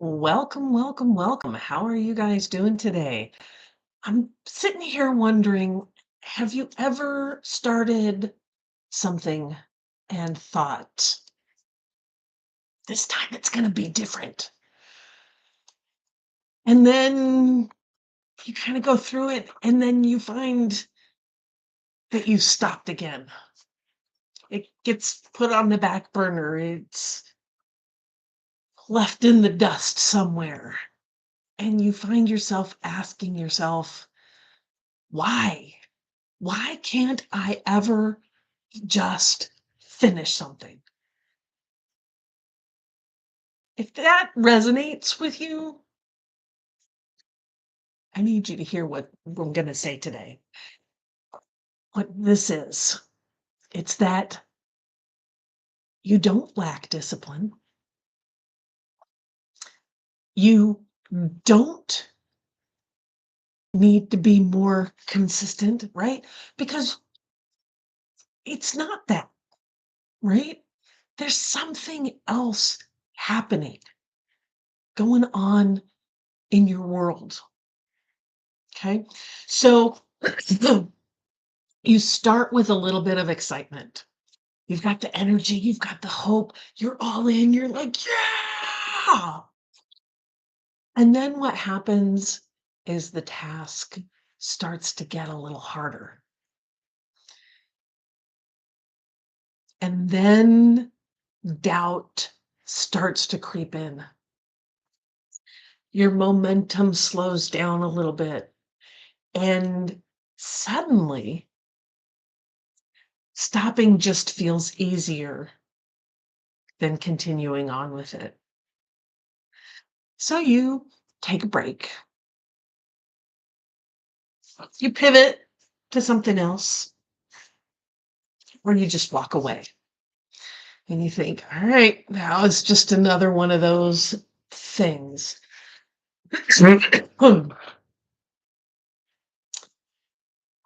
Welcome, welcome, welcome. How are you guys doing today? I'm sitting here wondering, have you ever started something and thought, this time it's going to be different? And then you kind of go through it, and then you find that you stopped again. It gets put on the back burner, it's left in the dust somewhere. And you find yourself asking yourself, why? Why can't I ever just finish something? If that resonates with you, I need you to hear what I'm going to say today. What this is, it's that you don't lack discipline. You don't need to be more consistent, right? Because it's not that, right? There's something else happening, going on in your world. Okay. So you start with a little bit of excitement. You've got the energy, you've got the hope, you're all in, you're like, yeah. And then what happens is the task starts to get a little harder. And then doubt starts to creep in. Your momentum slows down a little bit. And suddenly, stopping just feels easier than continuing on with it. So you take a break, you pivot to something else, or you just walk away and you think, all right, now it's just another one of those things.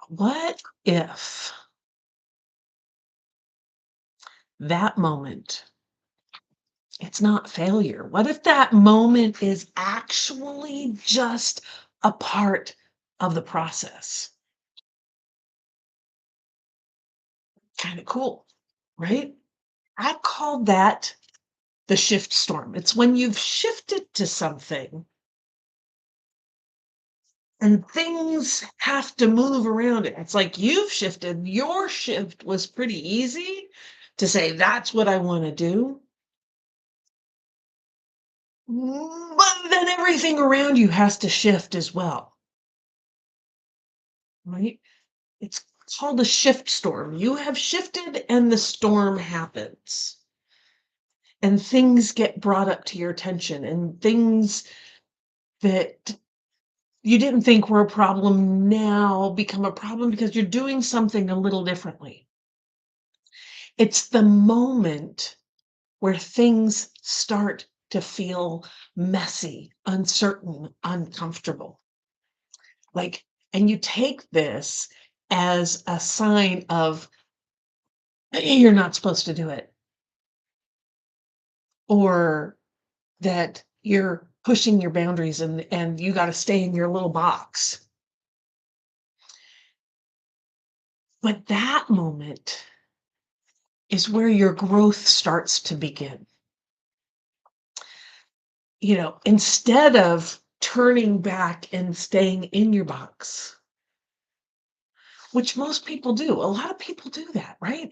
What if that moment, it's not failure? What if that moment is actually just a part of the process? Kind of cool, right? I call that the shift storm. It's when you've shifted to something and things have to move around it. It's like you've shifted. Your shift was pretty easy to say, that's what I want to do. But then everything around you has to shift as well, right? It's called a shift storm. You have shifted and the storm happens. And things get brought up to your attention, and things that you didn't think were a problem now become a problem because you're doing something a little differently. It's the moment where things start to feel messy, uncertain, uncomfortable. Like, and you take this as a sign of, "Hey, you're not supposed to do it," or that you're pushing your boundaries and you got to stay in your little box. But that moment is where your growth starts to begin. Instead of turning back and staying in your box, which most people do. A lot of people do that, right?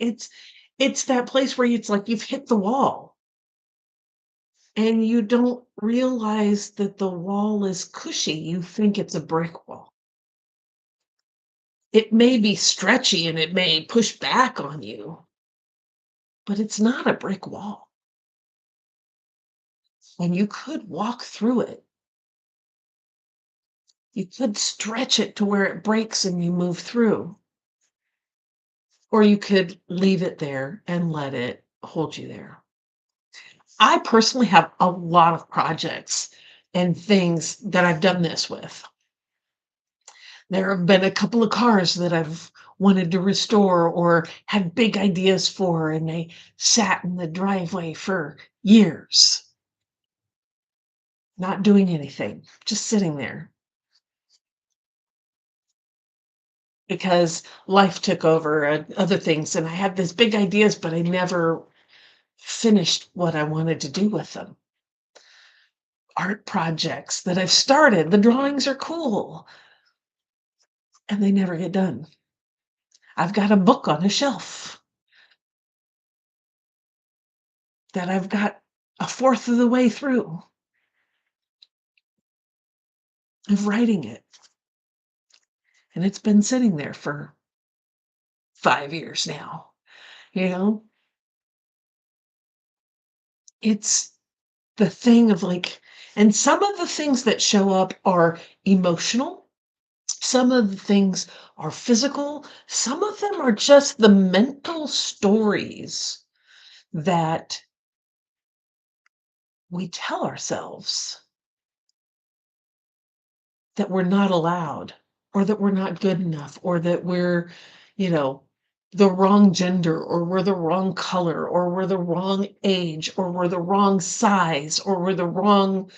It's that place where it's like you've hit the wall and you don't realize that the wall is cushy. You think it's a brick wall. It may be stretchy and it may push back on you, but it's not a brick wall. And you could walk through it. You could stretch it to where it breaks and you move through. Or you could leave it there and let it hold you there. I personally have a lot of projects and things that I've done this with. There have been a couple of cars that I've wanted to restore or had big ideas for, and they sat in the driveway for years. not doing anything, just sitting there because life took over and other things. And I had these big ideas, but I never finished what I wanted to do with them. Art projects that I've started, the drawings are cool and they never get done. I've got a book on a shelf that I've got a fourth of the way through of writing it. And it's been sitting there for 5 years now. You know, it's the thing of like, and some of the things that show up are emotional, some of the things are physical, some of them are just the mental stories that we tell ourselves that we're not allowed or that we're not good enough or that we're, you know, the wrong gender or we're the wrong color or we're the wrong age or we're the wrong size or we're the wrong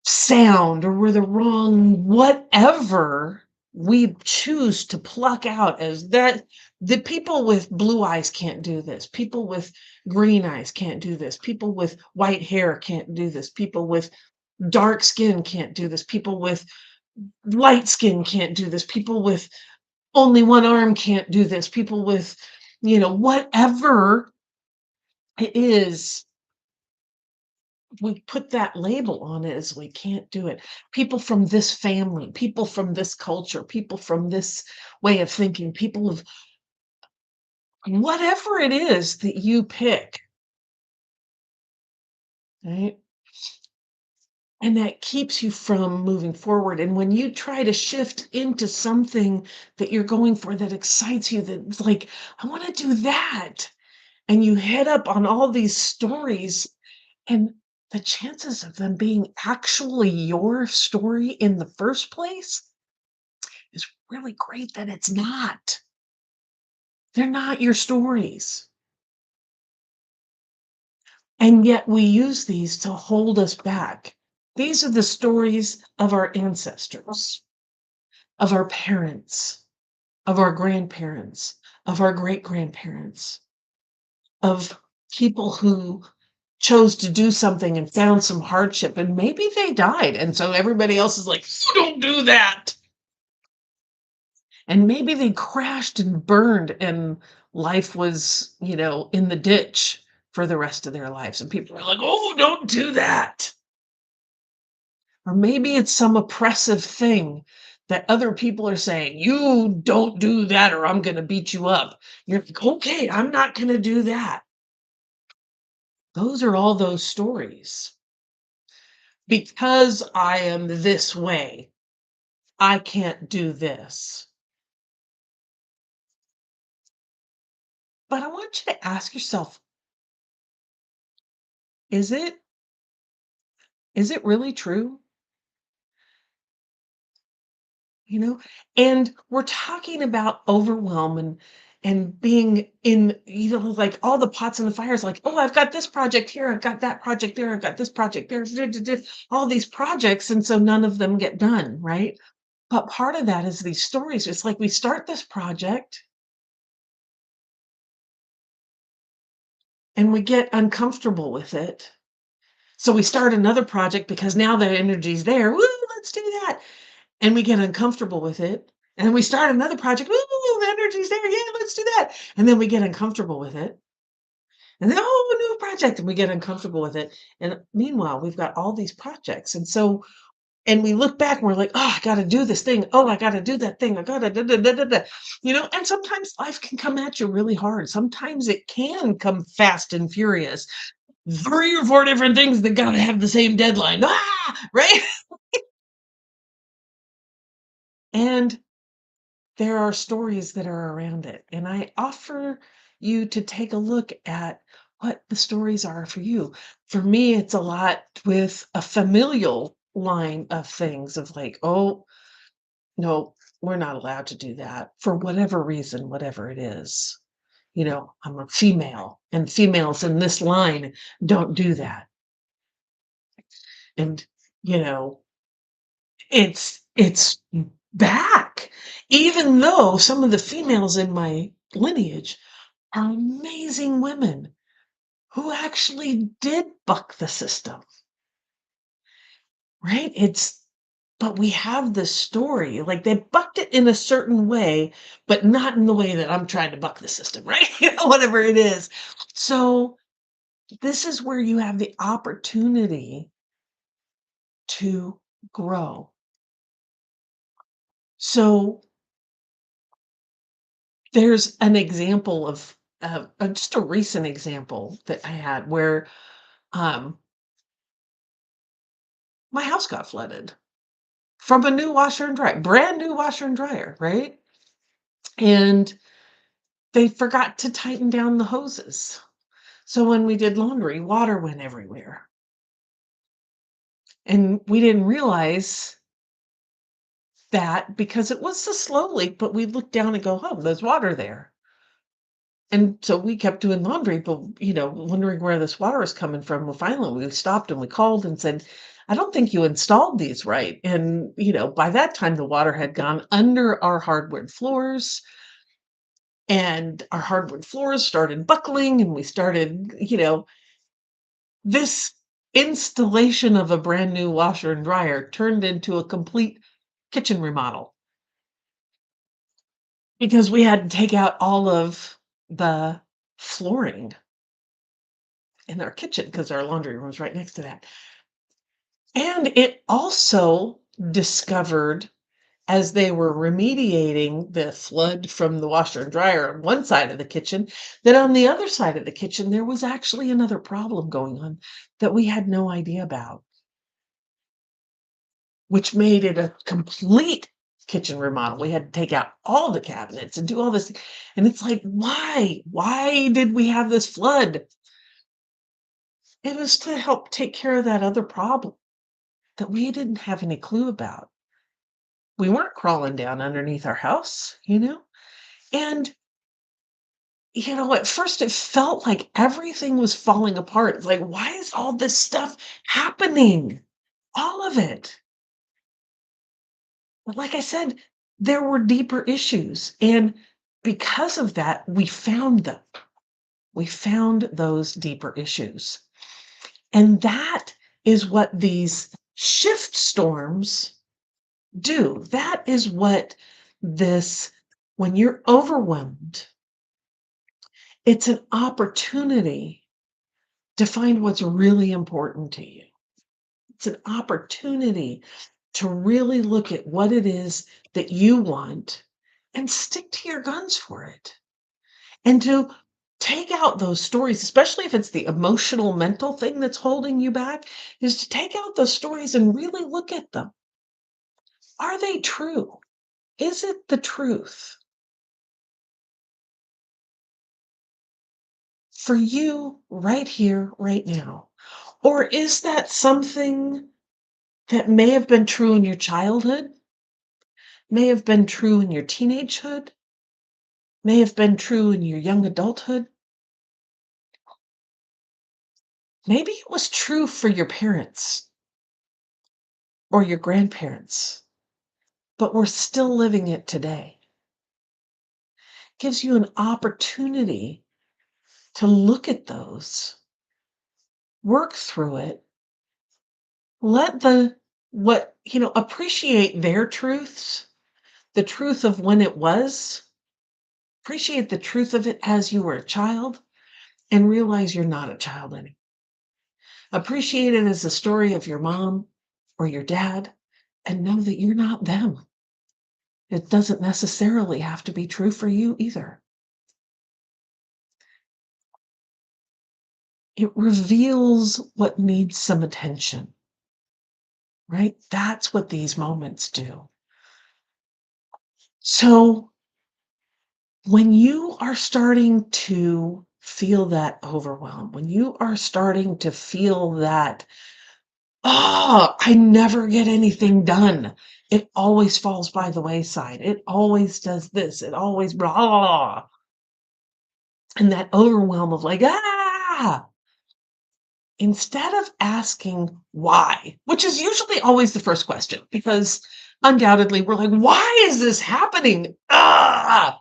sound or we're the wrong whatever we choose to pluck out as that. The people with blue eyes can't do this, people with green eyes can't do this, people with white hair can't do this, people with dark skin can't do this, people with light skin can't do this, people with only one arm can't do this, people with, whatever it is, we put that label on it as we can't do it. People from this family, people from this culture, people from this way of thinking, people of whatever it is that you pick, right? And that keeps you from moving forward. And when you try to shift into something that you're going for that excites you, that's like, I want to do that. And you head up on all these stories, and the chances of them being actually your story in the first place is really great that it's not. They're not your stories. And yet we use these to hold us back. These are the stories of our ancestors, of our parents, of our grandparents, of our great grandparents, of people who chose to do something and found some hardship and maybe they died. And so everybody else is like, "You don't do that." And maybe they crashed and burned and life was, in the ditch for the rest of their lives. And people are like, "Oh, don't do that." Or maybe it's some oppressive thing that other people are saying, "You don't do that or I'm going to beat you up." You're like, "Okay, I'm not going to do that." Those are all those stories. Because I am this way, I can't do this. But I want you to ask yourself, is it is it really true? You know? And we're talking about overwhelm and being in, like all the pots and the fires, like, oh, I've got this project here, I've got that project there, I've got this project there, all these projects, and so none of them get done, right? But part of that is these stories. It's like we start this project and we get uncomfortable with it. So we start another project because now the energy's there. Woo, let's do that. And we get uncomfortable with it. And we start another project. Woo, the energy's there. Yeah, let's do that. And then we get uncomfortable with it. And then, oh, a new project. And we get uncomfortable with it. And meanwhile, we've got all these projects. And so, and we look back and we're like, oh, I got to do this thing. Oh, I got to do that thing. I got to, da, da, da, da, da. And sometimes life can come at you really hard. Sometimes it can come fast and furious. 3 or 4 different things that gotta have the same deadline. Ah! Right? And there are stories that are around it, and I offer you to take a look at what the stories are for you. For me, it's a lot with a familial line of things of like, "Oh, no, we're not allowed to do that," for whatever reason, whatever it is. I'm a female, and females in this line don't do that. And, you know, it's back. Even though some of the females in my lineage are amazing women who actually did buck the system, right? It's but we have this story, like they bucked it in a certain way, but not in the way that I'm trying to buck the system, right? Whatever it is. So this is where you have the opportunity to grow. So there's an example of just a recent example that I had where um, my house got flooded from a new washer and dryer, brand new washer and dryer, right? And they forgot to tighten down the hoses. So when we did laundry, water went everywhere. And we didn't realize that because it was a slow leak, but we looked down and go, oh, there's water there. And so we kept doing laundry, but, wondering where this water is coming from. Well, finally, we stopped and we called and said, I don't think you installed these right. And, by that time, the water had gone under our hardwood floors, and our hardwood floors started buckling, and we started, this installation of a brand new washer and dryer turned into a complete kitchen remodel because we had to take out all of the flooring in our kitchen because our laundry room was right next to that. And it also discovered, as they were remediating the flood from the washer and dryer on one side of the kitchen, that on the other side of the kitchen, there was actually another problem going on that we had no idea about, which made it a complete kitchen remodel. We had to take out all the cabinets and do all this. And it's like, why? Why did we have this flood? It was to help take care of that other problem that we didn't have any clue about. We weren't crawling down underneath our house, And, at first it felt like everything was falling apart. It's like, why is all this stuff happening? All of it. But like I said, there were deeper issues. And because of that, we found them. We found those deeper issues. And that is what these shift storms do. That is what this, when you're overwhelmed, it's an opportunity to find what's really important to you. It's an opportunity to really look at what it is that you want and stick to your guns for it. And to take out those stories, especially if it's the emotional, mental thing that's holding you back, is to take out those stories and really look at them. Are they true? Is it the truth for you right here, right now? Or is that something that may have been true in your childhood, may have been true in your teenagehood, may have been true in your young adulthood? Maybe it was true for your parents or your grandparents, but we're still living it today. Gives you an opportunity to look at those, work through it, let appreciate their truths, the truth of when it was, appreciate the truth of it as you were a child, and realize you're not a child anymore. Appreciate it as a story of your mom or your dad, and know that you're not them. It doesn't necessarily have to be true for you either. It reveals what needs some attention, right? That's what these moments do. So when you are starting to feel that overwhelm, when you are starting to feel that, oh, I never get anything done. It always falls by the wayside. It always does this. It always blah, blah, blah. And that overwhelm of like, ah, instead of asking why, which is usually always the first question, because undoubtedly we're like, why is this happening? Ah!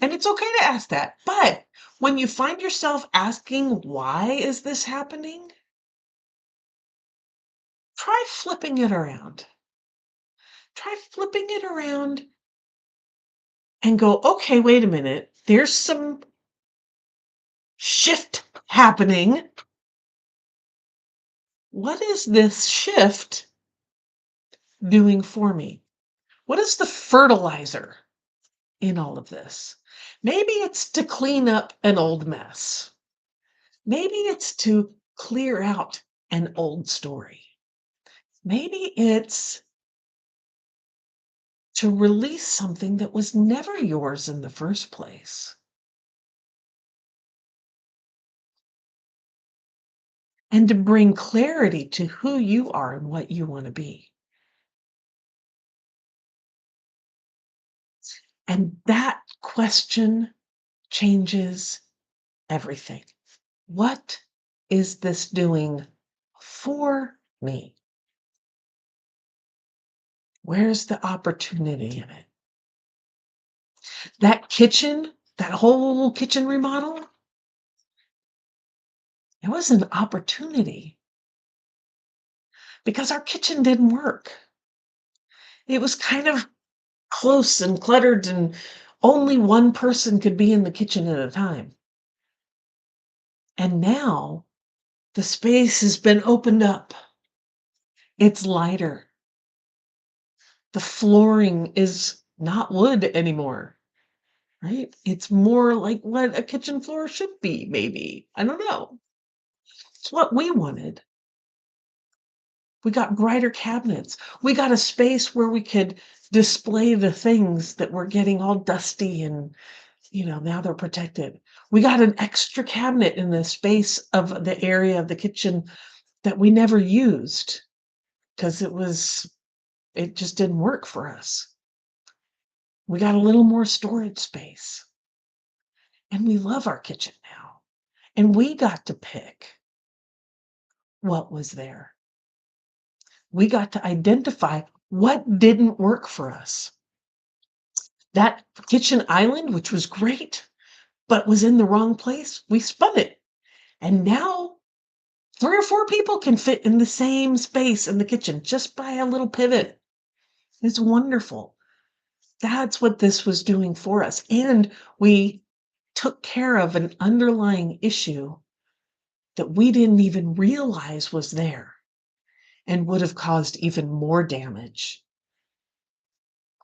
And it's okay to ask that. But when you find yourself asking, why is this happening? Try flipping it around. Try flipping it around and go, okay, wait a minute. There's some shift happening. What is this shift doing for me? What is the fertilizer in all of this? Maybe it's to clean up an old mess. Maybe it's to clear out an old story. Maybe it's to release something that was never yours in the first place. And to bring clarity to who you are and what you want to be. And that question changes everything. What is this doing for me? Where's the opportunity in it? That kitchen, that whole kitchen remodel, it was an opportunity because our kitchen didn't work. It was kind of close and cluttered, and only one person could be in the kitchen at a time. And now the space has been opened up. It's lighter. The flooring is not wood anymore, right? It's more like what a kitchen floor should be, maybe. I don't know. It's what we wanted. We got brighter cabinets. We got a space where we could display the things that were getting all dusty and, now they're protected. We got an extra cabinet in the space of the area of the kitchen that we never used because it just didn't work for us. We got a little more storage space. And we love our kitchen now. And we got to pick what was there. We got to identify what didn't work for us. That kitchen island, which was great, but was in the wrong place, we spun it. And now 3 or 4 people can fit in the same space in the kitchen just by a little pivot. It's wonderful. That's what this was doing for us. And we took care of an underlying issue that we didn't even realize was there and would have caused even more damage.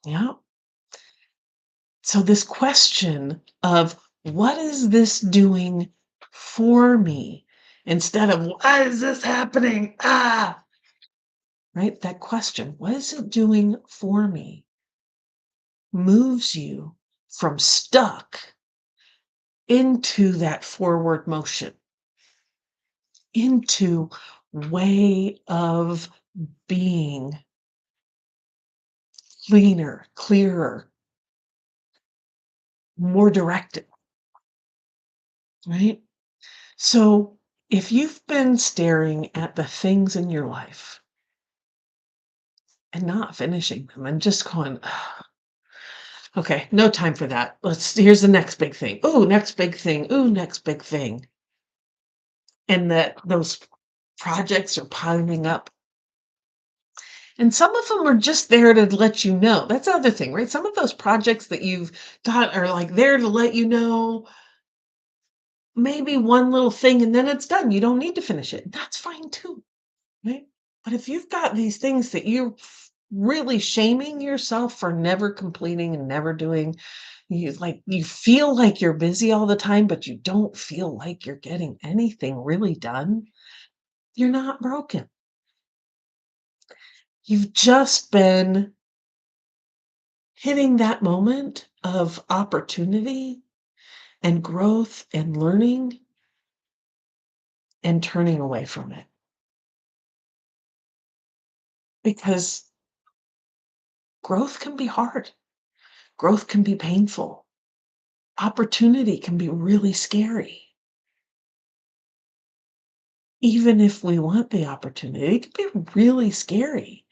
Yeah. So, this question of what is this doing for me instead of why is this happening? Ah, right? That question, what is it doing for me, moves you from stuck into that forward motion, into way of being cleaner, clearer, more directed, right? So if you've been staring at the things in your life and not finishing them and just going, "Ugh, okay, no time for that. Here's the next big thing. Ooh, next big thing. Ooh, next big thing." And that those projects are piling up. And some of them are just there to let you know. That's the other thing, right? Some of those projects that you've got are like there to let you know maybe one little thing and then it's done. You don't need to finish it. That's fine too, right? But if you've got these things that you're really shaming yourself for never completing and never doing, you feel like you're busy all the time, but you don't feel like you're getting anything really done, you're not broken. You've just been hitting that moment of opportunity and growth and learning and turning away from it. Because growth can be hard, growth can be painful, opportunity can be really scary. even if we want the opportunity, it can be really scary.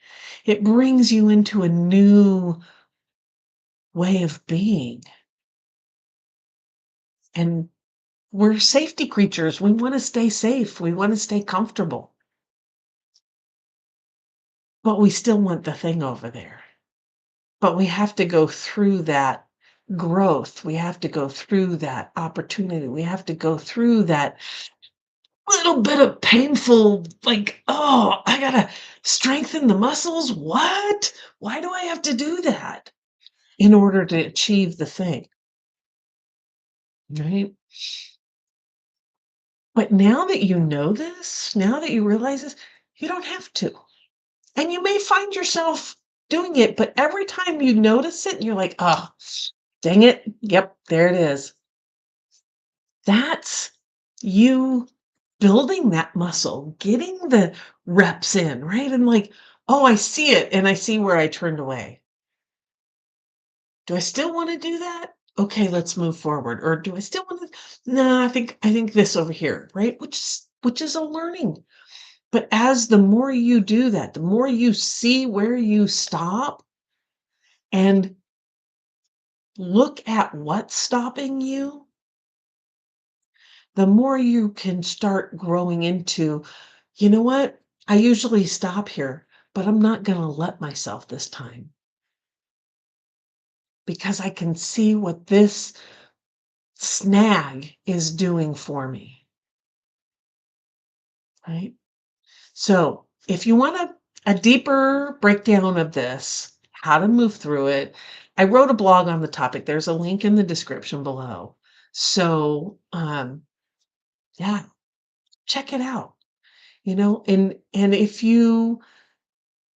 It brings you into a new way of being. And we're safety creatures. We want to stay safe. We want to stay comfortable. But we still want the thing over there. But we have to go through that growth. We have to go through that opportunity. We have to go through that little bit of painful, like, oh, I gotta strengthen the muscles. What? Why do I have to do that in order to achieve the thing? Right? But now that you know this, now that you realize this, you don't have to. And you may find yourself doing it, but every time you notice it, you're like, oh, dang it. Yep, there it is. That's you building that muscle, getting the reps in, right? And like, oh, I see it and I see where I turned away. Do I still want to do that? Okay, let's move forward. Or do I still want to? No, I think this over here, right? Which is a learning. But as the more you do that, the more you see where you stop and look at what's stopping you, the more you can start growing into, you know what? I usually stop here, but I'm not going to let myself this time because I can see what this snag is doing for me, right? So, if you want a deeper breakdown of this, how to move through it, I wrote a blog on the topic. There's a link in the description below. So, yeah, check it out. And if you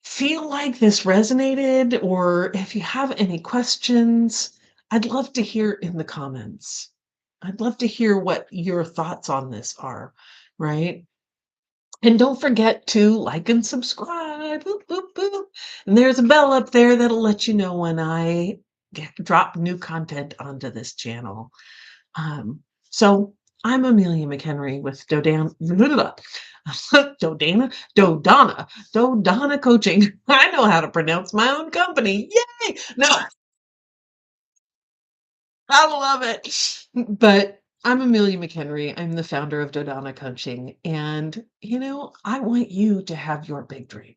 feel like this resonated or if you have any questions, I'd love to hear in the comments. I'd love to hear what your thoughts on this are, right? And don't forget to like and subscribe. Boop, boop, boop. And there's a bell up there that'll let you know when I drop new content onto this channel. So I'm Amelia McHenry with Dodana Coaching. I know how to pronounce my own company. Yay! No, I love it. But I'm Amelia McHenry. I'm the founder of Dodana Coaching. And, I want you to have your big dream.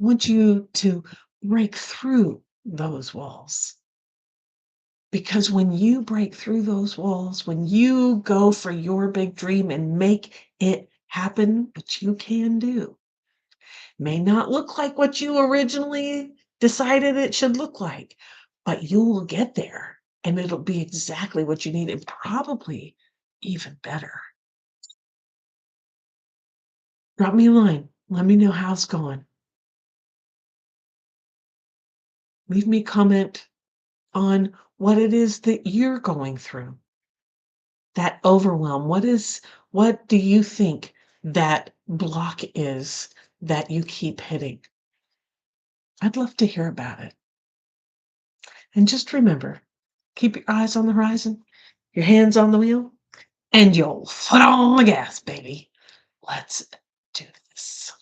I want you to break through those walls. Because when you break through those walls, when you go for your big dream and make it happen, which you can do, may not look like what you originally decided it should look like, but you will get there and it'll be exactly what you need and probably even better. Drop me a line. Let me know how it's going. Leave me a comment on what it is that you're going through. That overwhelm. What do you think that block is that you keep hitting? I'd love to hear about it. And just remember, keep your eyes on the horizon, your hands on the wheel, and your foot on the gas, baby. Let's do this.